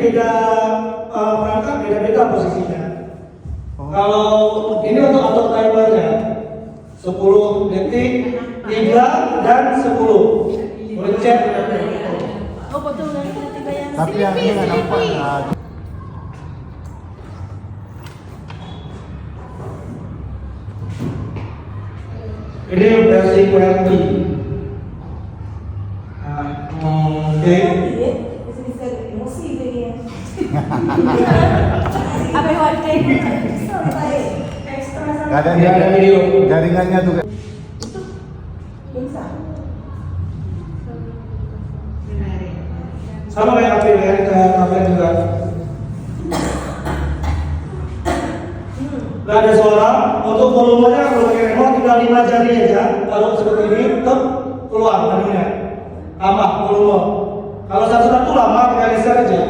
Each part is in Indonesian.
beda perangkat, beda-beda posisinya. Kalau ini untuk atur timernya 10 detik, 3 dan 10. Boleh cek. Oh, betul dari ketiga yang Tapi yang ini nggak nampak. Ini versi QWERTY. Oke. apa yang warga Gak ada Tidak ada video. jaringannya tuh. Sama kayak HP ya, kamera juga. Gak ada suara. Untuk volumenya kalau pakai remote tinggal 5 jari aja. Kalau seperti ini, tetap keluar tadinya. Tambah volume. Kalau satu-satu lama tinggal geser aja.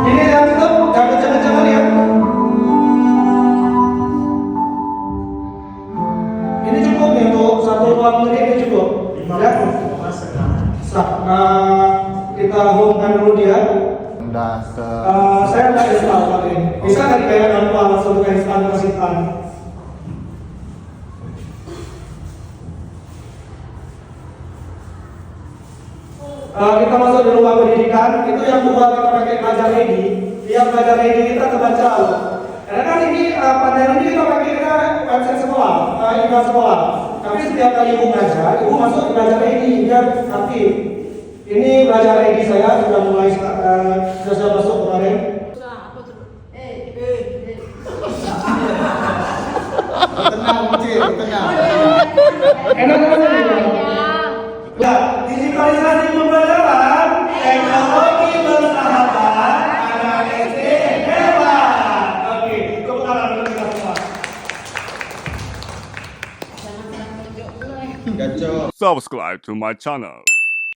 Ini yang tetap jangan ya. Ini cukup nih untuk satu ruang menit ini cukup. Ya. Kita home-kan dulu dia. Udah Saya nggak install kali ini. Bisa nggak kayak tanpa langsung ke install kasih tan. Kita masuk di ruang pendidikan, itu yang membuat kita pakai belajar ini. Yang belajar ini kita kebaca. Karena kan ini panel ini kita pakai website sekolah, email sekolah. Tapi setiap kali ibu belajar, ibu masuk di belajar ini biar aktif. Ini belajar ID saya sudah mulai sudah masuk kemarin. tenang. Enak banget. Ya, digitalisasi pembelajaran, teknologi bersahabat, anak SD hebat. Oke, tepuk tangan untuk kita semua. Gacor. Subscribe to my channel.